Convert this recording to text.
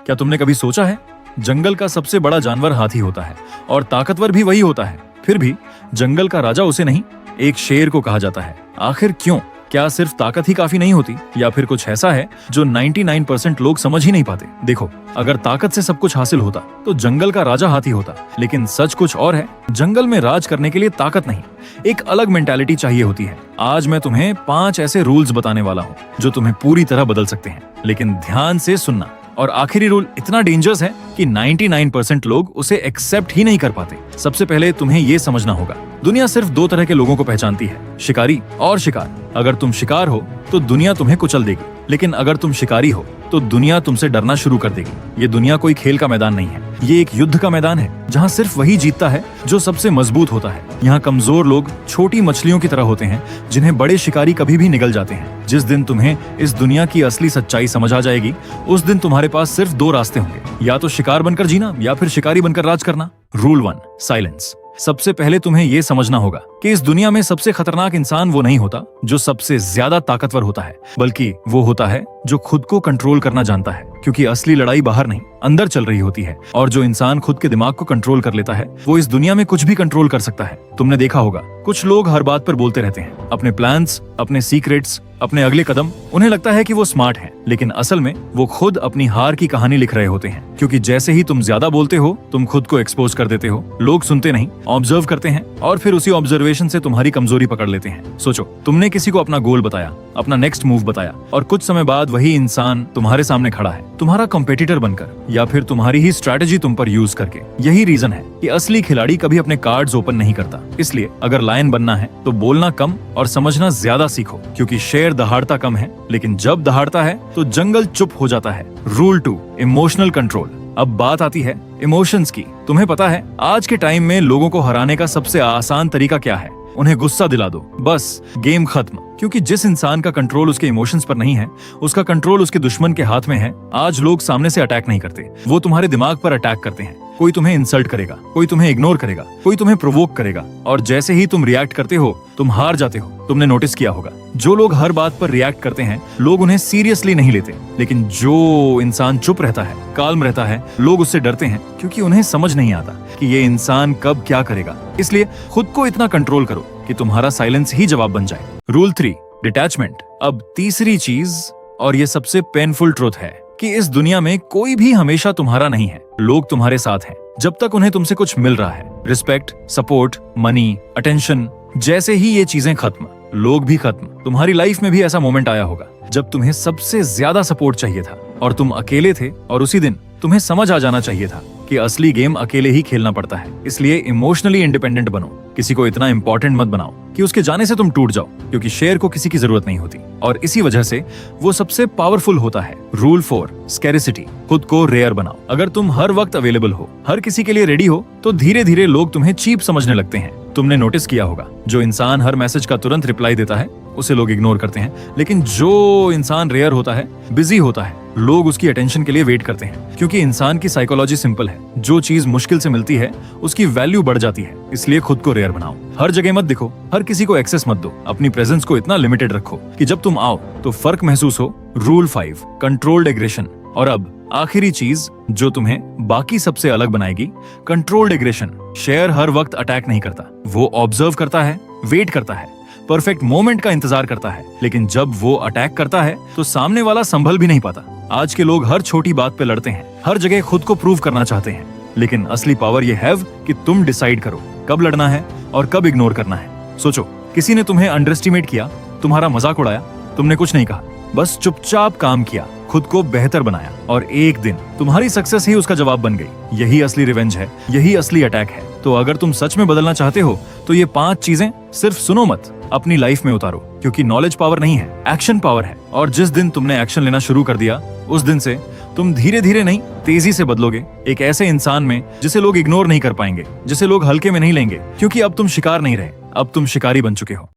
क्या तुमने कभी सोचा है, जंगल का सबसे बड़ा जानवर हाथी होता है और ताकतवर भी वही होता है, फिर भी जंगल का राजा उसे नहीं, एक शेर को कहा जाता है। आखिर क्यों? क्या सिर्फ ताकत ही काफी नहीं होती, या फिर कुछ ऐसा है जो 99% लोग समझ ही नहीं पाते? देखो, अगर ताकत से सब कुछ हासिल होता तो जंगल का राजा हाथी होता, लेकिन सच कुछ और है। जंगल में राज करने के लिए ताकत नहीं, एक अलग मेंटालिटी चाहिए होती है। आज मैं तुम्हें 5 ऐसे रूल्स बताने वाला हूँ जो तुम्हें पूरी तरह बदल सकते हैं, लेकिन ध्यान से सुनना। और आखिरी रूल इतना डेंजरस है कि 99% लोग उसे एक्सेप्ट ही नहीं कर पाते। सबसे पहले तुम्हें ये समझना होगा, दुनिया सिर्फ 2 तरह के लोगों को पहचानती है, शिकारी और शिकार। अगर तुम शिकार हो तो दुनिया तुम्हें कुचल देगी, लेकिन अगर तुम शिकारी हो तो दुनिया तुमसे डरना शुरू कर देगी। ये दुनिया कोई खेल का मैदान नहीं है, ये एक युद्ध का मैदान है जहाँ सिर्फ वही जीतता है जो सबसे मजबूत होता है। यहाँ कमजोर लोग छोटी मछलियों की तरह होते हैं जिन्हें बड़े शिकारी कभी भी निगल जाते हैं। जिस दिन तुम्हें इस दुनिया की असली सच्चाई समझ आ जाएगी, उस दिन तुम्हारे पास सिर्फ 2 रास्ते होंगे, या तो शिकार बनकर जीना या फिर शिकारी बनकर राज करना। Rule 1, silence. सबसे पहले तुम्हें यह समझना होगा कि इस दुनिया में सबसे खतरनाक इंसान वो नहीं होता जो सबसे ज्यादा ताकतवर होता है, बल्कि वो होता है जो खुद को कंट्रोल करना जानता है, क्योंकि असली लड़ाई बाहर नहीं, अंदर चल रही होती है। और जो इंसान खुद के दिमाग को कंट्रोल कर लेता है, वो इस दुनिया में कुछ भी कंट्रोल कर सकता है। तुमने देखा होगा, कुछ लोग हर बात पर बोलते रहते हैं, अपने प्लान्स, अपने सीक्रेट्स, अपने अगले कदम। उन्हें लगता है कि वो स्मार्ट हैं, लेकिन असल में वो खुद अपनी हार की कहानी लिख रहे होते हैं। क्योंकि जैसे ही तुम ज्यादा बोलते हो, तुम खुद को एक्सपोज कर देते हो। लोग सुनते नहीं, ऑब्जर्व करते हैं, और फिर उसी ऑब्जर्वेशन से तुम्हारी कमजोरी पकड़ लेते हैं। सोचो, तुमने किसी को अपना गोल बताया, अपना नेक्स्ट मूव बताया, और कुछ समय बाद वही इंसान तुम्हारे सामने खड़ा है, तुम्हारा कॉम्पिटिटर बनकर, या फिर तुम्हारी ही स्ट्रैटेजी तुम पर यूज करके। यही रीजन है कि असली खिलाड़ी कभी अपने कार्ड्स ओपन नहीं करता। इसलिए अगर लायन बनना है तो बोलना कम और समझना ज्यादा सीखो, क्योंकि शेर दहाड़ता कम है, लेकिन जब दहाड़ता है तो जंगल चुप हो जाता है। Rule 2, emotional control. अब बात आती है इमोशंस की। तुम्हें पता है आज के टाइम में लोगों को हराने का सबसे आसान तरीका क्या है? उन्हें गुस्सा दिला दो, बस गेम खत्म। क्योंकि जिस इंसान का कंट्रोल उसके इमोशंस पर नहीं है, उसका कंट्रोल उसके दुश्मन के हाथ में है। आज लोग सामने से अटैक नहीं करते, वो तुम्हारे दिमाग पर अटैक करते हैं। कोई तुम्हें इंसल्ट करेगा, कोई तुम्हें इग्नोर करेगा, कोई तुम्हें प्रोवोक करेगा, और जैसे ही तुम रिएक्ट करते हो, तुम हार जाते हो। तुमने नोटिस किया होगा, जो लोग हर बात पर रिएक्ट करते हैं, लोग उन्हें सीरियसली नहीं लेते, लेकिन जो इंसान चुप रहता है, काल्म रहता है, लोग उससे डरते हैं, क्योंकि उन्हें समझ नहीं आता कि ये इंसान कब क्या करेगा। इसलिए खुद को इतना कंट्रोल करो कि तुम्हारा साइलेंस ही जवाब बन जाए। Rule 3, detachment. अब तीसरी चीज, और ये सबसे पेनफुल ट्रुथ है, कि इस दुनिया में कोई भी हमेशा तुम्हारा नहीं है। लोग तुम्हारे साथ हैं जब तक उन्हें तुमसे कुछ मिल रहा है, रिस्पेक्ट, सपोर्ट, मनी, अटेंशन। जैसे ही ये चीजें खत्म, लोग भी खत्म। तुम्हारी लाइफ में भी ऐसा मोमेंट आया होगा जब तुम्हें सबसे ज्यादा सपोर्ट चाहिए था और तुम अकेले थे, और उसी दिन तुम्हें समझ आ जाना चाहिए था कि असली गेम अकेले ही खेलना पड़ता है। इसलिए इमोशनली इंडिपेंडेंट बनो। किसी को इतना इंपॉर्टेंट मत बनाओ कि उसके जाने से तुम टूट जाओ, क्योंकि शेर को किसी की जरूरत नहीं होती, और इसी वजह से वो सबसे पावरफुल होता है। Rule 4, scarcity. खुद को रेयर बनाओ। अगर तुम हर वक्त अवेलेबल हो, हर किसी के लिए रेडी हो, तो धीरे धीरे लोग तुम्हें चीप समझने लगते हैं। तुमने नोटिस किया होगा, जो इंसान हर मैसेज का तुरंत रिप्लाई देता है, उसे लोग इग्नोर करते हैं, लेकिन जो इंसान रेयर होता है, बिजी होता है, लोग उसकी अटेंशन के लिए वेट करते हैं। क्योंकि इंसान की साइकोलॉजी सिंपल है, जो चीज मुश्किल से मिलती है उसकी वैल्यू बढ़ जाती है। इसलिए खुद को रेयर बनाओ। हर जगह मत दिखो, हर किसी को एक्सेस मत दो। अपनी प्रेजेंस को इतना लिमिटेड रखो कि जब तुम आओ तो फर्क महसूस हो। Rule 5, controlled aggression. और अब आखिरी चीज जो तुम्हें बाकी सबसे अलग बनाएगी, कंट्रोल्ड एग्रेशन। शेर हर वक्त अटैक नहीं करता, वो ऑब्जर्व करता है, वेट करता है, परफेक्ट मोमेंट का इंतजार करता है। लेकिन जब वो अटैक करता है तो सामने वाला संभल भी नहीं पाता। आज के लोग हर छोटी बात पे लड़ते हैं, हर जगह खुद को प्रूव करना चाहते हैं, लेकिन असली पावर ये है कि तुम डिसाइड करो कब लड़ना है और कब इग्नोर करना है। सोचो, किसी ने तुम्हें अंडर एस्टिमेट किया, तुम्हारा मजाक उड़ाया, तुमने कुछ नहीं कहा, बस चुपचाप काम किया, खुद को बेहतर बनाया, और एक दिन तुम्हारी सक्सेस ही उसका जवाब बन गई। यही असली रिवेंज है, यही असली अटैक है। तो अगर तुम सच में बदलना चाहते हो तो ये 5 चीजें सिर्फ सुनो मत, अपनी लाइफ में उतारो। क्योंकि नॉलेज पावर नहीं है, एक्शन पावर है। और जिस दिन तुमने एक्शन लेना शुरू कर दिया, उस दिन से तुम धीरे धीरे नहीं, तेजी से बदलोगे। एक ऐसे इंसान में जिसे लोग इग्नोर नहीं कर पाएंगे, जिसे लोग हल्के में नहीं लेंगे, क्योंकि अब तुम शिकार नहीं रहे, अब तुम शिकारी बन चुके हो।